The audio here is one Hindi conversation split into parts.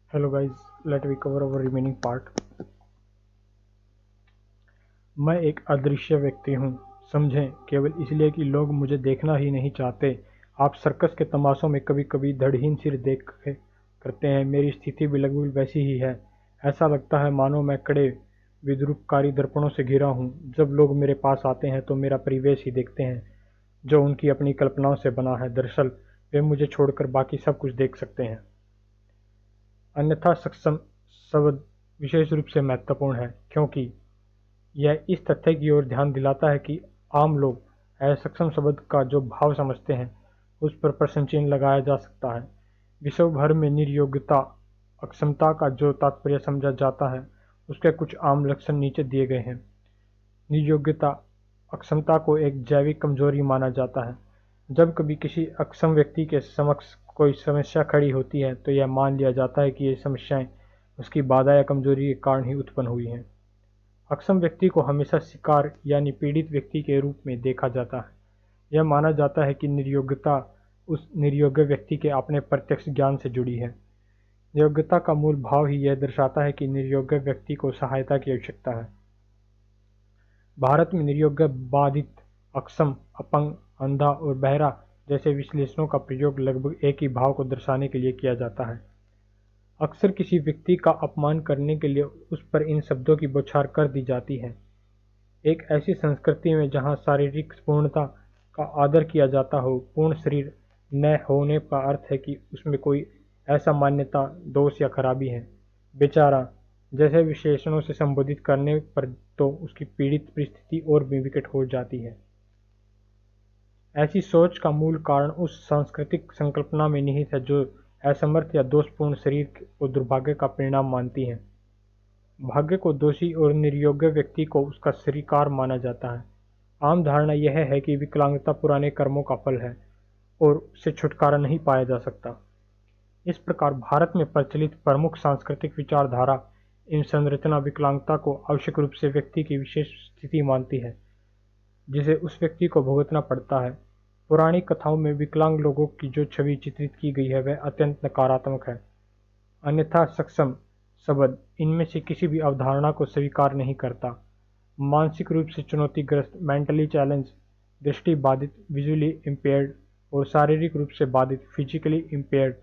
Hello guys, let we cover our remaining part. मैं एक अदृश्य व्यक्ति हूँ, समझें, केवल इसलिए कि लोग मुझे देखना ही नहीं चाहते। आप सर्कस के तमाशों में कभी-कभी धड़हीन सिर देख करते हैं, मेरी स्थिति भी लगभग वैसी ही है। ऐसा लगता है मानो मैं कड़े विद्रूपकारी दर्पणों से घिरा हूँ। जब लोग मेरे पास आते हैं तो मेरा परिवेश ही देखते हैं, जो उनकी अपनी कल्पनाओं से बना है। दरअसल वे मुझे छोड़कर बाकी सब कुछ देख सकते हैं। अन्यथा सक्षम शब्द विशेष रूप से महत्वपूर्ण है, क्योंकि यह इस तथ्य की ओर ध्यान दिलाता है कि आम लोग असक्षम शब्द का जो भाव समझते हैं, उस पर प्रश्न चिन्ह लगाया जा सकता है। विश्व भर में निर्योग्यता, अक्षमता का जो तात्पर्य समझा जाता है, उसके कुछ आम लक्षण नीचे दिए गए हैं। निर्योग्यता, अक्षमता को एक जैविक कमजोरी माना जाता है। जब कभी किसी अक्षम व्यक्ति के समक्ष कोई समस्या खड़ी होती है, तो यह मान लिया जाता है कि ये समस्याएं उसकी बाधा या कमजोरी के कारण ही उत्पन्न हुई हैं। अक्षम व्यक्ति को हमेशा शिकार यानी पीड़ित व्यक्ति के रूप में देखा जाता है। यह माना जाता है कि निर्योग्यता उस निर्योग्य व्यक्ति के अपने प्रत्यक्ष ज्ञान से जुड़ी है। योग्यता का मूल भाव ही यह दर्शाता है कि निर्योग्य व्यक्ति को सहायता की आवश्यकता है। भारत में निर्योग्य, बाधित, अक्षम, अपंग, अंधा और बहरा जैसे विशेषणों का प्रयोग लगभग एक ही भाव को दर्शाने के लिए किया जाता है। अक्सर किसी व्यक्ति का अपमान करने के लिए उस पर इन शब्दों की बौछार कर दी जाती है। एक ऐसी संस्कृति में जहाँ शारीरिक पूर्णता का आदर किया जाता हो, पूर्ण शरीर न होने का अर्थ है कि उसमें कोई ऐसा मान्यता, दोष या खराबी है। बेचारा जैसे विशेषणों से संबोधित करने पर तो उसकी पीड़ित परिस्थिति और भी विकट हो जाती है। ऐसी सोच का मूल कारण उस सांस्कृतिक संकल्पना में निहित है जो असमर्थ या दोषपूर्ण शरीर को दुर्भाग्य का परिणाम मानती है। भाग्य को दोषी और निर्योग्य व्यक्ति को उसका शिकार माना जाता है। आम धारणा यह है कि विकलांगता पुराने कर्मों का फल है और उससे छुटकारा नहीं पाया जा सकता। इस प्रकार भारत में प्रचलित प्रमुख सांस्कृतिक विचारधारा इन संरचना विकलांगता को आवश्यक रूप से व्यक्ति की विशेष स्थिति मानती है, जिसे उस व्यक्ति को भुगतना पड़ता है। पुरानी कथाओं में विकलांग लोगों की जो छवि चित्रित की गई है वह अत्यंत नकारात्मक है। अन्यथा सक्षम शब्द इनमें से किसी भी अवधारणा को स्वीकार नहीं करता। मानसिक रूप से चुनौतीग्रस्त, मेंटली चैलेंज, दृष्टि बाधित, विजुअली इम्पेयर्ड और शारीरिक रूप से बाधित, फिजिकली इम्पेयर्ड।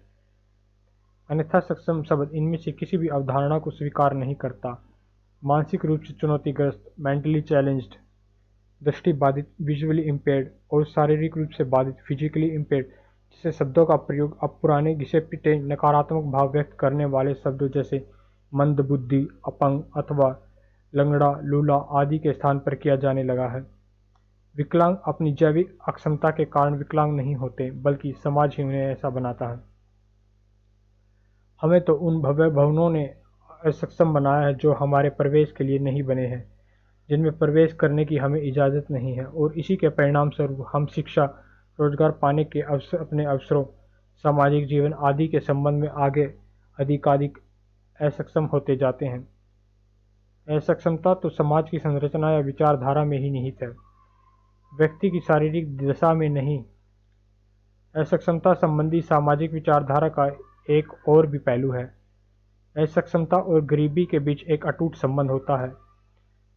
अन्यथा सक्षम शब्द इनमें से किसी भी अवधारणा को स्वीकार नहीं करता। मानसिक रूप से चुनौतीग्रस्त, मेंटली चैलेंज्ड, दृष्टि बाधित, विजुअली इम्पेयर्ड और शारीरिक रूप से बाधित, फिजिकली इम्पेयर्ड जैसे शब्दों का प्रयोग अब पुराने घिसे-पिटे नकारात्मक भाव व्यक्त करने वाले शब्दों जैसे मंदबुद्धि, अपंग अथवा लंगड़ा, लूला आदि के स्थान पर किया जाने लगा है। विकलांग अपनी जैविक अक्षमता के कारण विकलांग नहीं होते, बल्कि समाज ही उन्हें ऐसा बनाता है। हमें तो उन भव्य भवनों ने असक्षम बनाया है जो हमारे प्रवेश के लिए नहीं बने हैं, जिनमें प्रवेश करने की हमें इजाज़त नहीं है, और इसी के परिणामस्वरूप हम शिक्षा, रोजगार पाने के अवसर, अपने अवसरों, सामाजिक जीवन आदि के संबंध में आगे अधिकाधिक असक्षम होते जाते हैं। असक्षमता तो समाज की संरचना या विचारधारा में ही निहित है, व्यक्ति की शारीरिक दशा में नहीं। असक्षमता संबंधी सामाजिक विचारधारा का एक और भी पहलू है। असक्षमता और गरीबी के बीच एक अटूट संबंध होता है।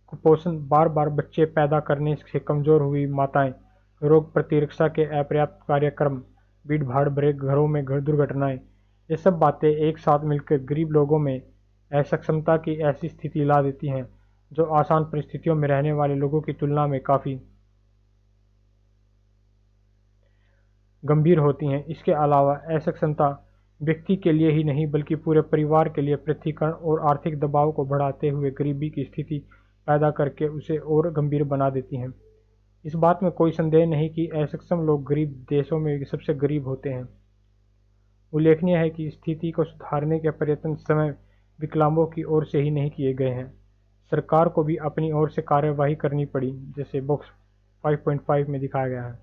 कुपोषण, बार बार बच्चे पैदा करने से कमजोर हुई माताएं, रोग प्रतिरक्षा के अपर्याप्त कार्यक्रम, भीड़ भाड़ भरे घरों में दुर्घटनाएं, ये सब बातें एक साथ मिलकर गरीब लोगों में असक्षमता की ऐसी स्थिति ला देती हैं जो आसान परिस्थितियों में रहने वाले लोगों की तुलना में काफ़ी गंभीर होती हैं। इसके अलावा असक्षमता व्यक्ति के लिए ही नहीं बल्कि पूरे परिवार के लिए पृथक्करण और आर्थिक दबाव को बढ़ाते हुए गरीबी की स्थिति पैदा करके उसे और गंभीर बना देती हैं। इस बात में कोई संदेह नहीं कि असक्षम लोग गरीब देशों में सबसे गरीब होते हैं। उल्लेखनीय है कि स्थिति को सुधारने के प्रयत्न समय विकलांगों की ओर से ही नहीं किए गए हैं। सरकार को भी अपनी ओर से कार्यवाही करनी पड़ी, जैसे बॉक्स 5.5 में दिखाया गया है।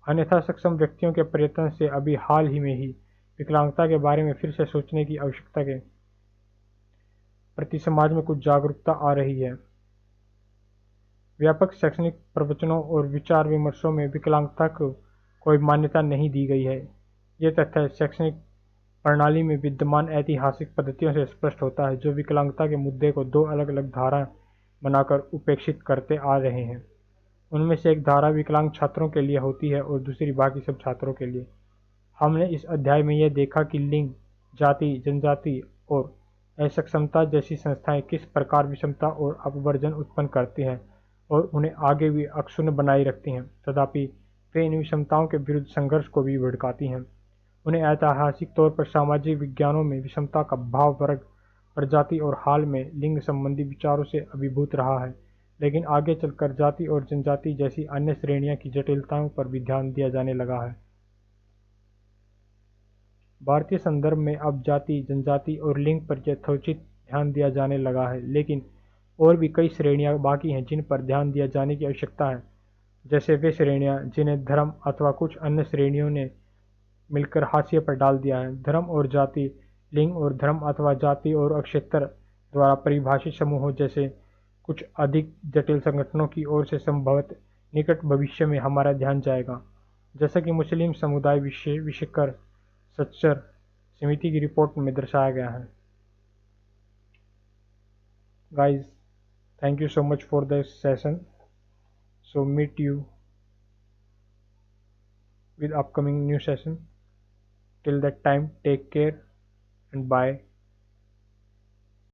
अन्यथा सक्षम व्यक्तियों के प्रयत्न से अभी हाल ही में ही विकलांगता के बारे में फिर से सोचने की आवश्यकता के प्रति समाज में कुछ जागरूकता आ रही है। व्यापक शैक्षणिक प्रवचनों और विचार विमर्शों में विकलांगता को कोई मान्यता नहीं दी गई है। ये तथ्य शैक्षणिक प्रणाली में विद्यमान ऐतिहासिक पद्धतियों से स्पष्ट होता है, जो विकलांगता के मुद्दे को दो अलग अलग धारा बनाकर उपेक्षित करते आ रहे हैं। उनमें से एक धारा विकलांग छात्रों के लिए होती है और दूसरी बाकी सब छात्रों के लिए। हमने इस अध्याय में यह देखा कि लिंग, जाति, जनजाति और असक्षमता जैसी संस्थाएं किस प्रकार विषमता और अपवर्जन उत्पन्न करती हैं और उन्हें आगे भी अक्षुण्ण बनाए रखती हैं। तथापि वे इन विषमताओं के विरुद्ध संघर्ष को भी भड़काती हैं। उन्हें ऐतिहासिक तौर पर सामाजिक विज्ञानों में विषमता का भाव वर्ग, प्रजाति और हाल में लिंग संबंधी विचारों से अभिभूत रहा है, लेकिन आगे चलकर जाति और जनजाति जैसी अन्य श्रेणियों की जटिलताओं पर भी ध्यान दिया जाने लगा है। भारतीय संदर्भ में अब जाति, जनजाति और लिंग पर यथोचित ध्यान दिया जाने लगा है, लेकिन और भी कई श्रेणियां बाकी हैं जिन पर ध्यान दिया जाने की आवश्यकता है, जैसे वे श्रेणियां जिन्हें धर्म अथवा कुछ अन्य श्रेणियों ने मिलकर हाशिए पर डाल दिया है। धर्म और जाति, लिंग और धर्म अथवा जाति और क्षेत्र द्वारा परिभाषित समूहों जैसे कुछ अधिक जटिल संगठनों की ओर से संभवतः निकट भविष्य में हमारा ध्यान जाएगा, जैसा कि मुस्लिम समुदाय विशेषकर सच्चर समिति की रिपोर्ट में दर्शाया गया है। Guys, thank you so much for this session. So meet you with upcoming new session. Till that time, take care and bye.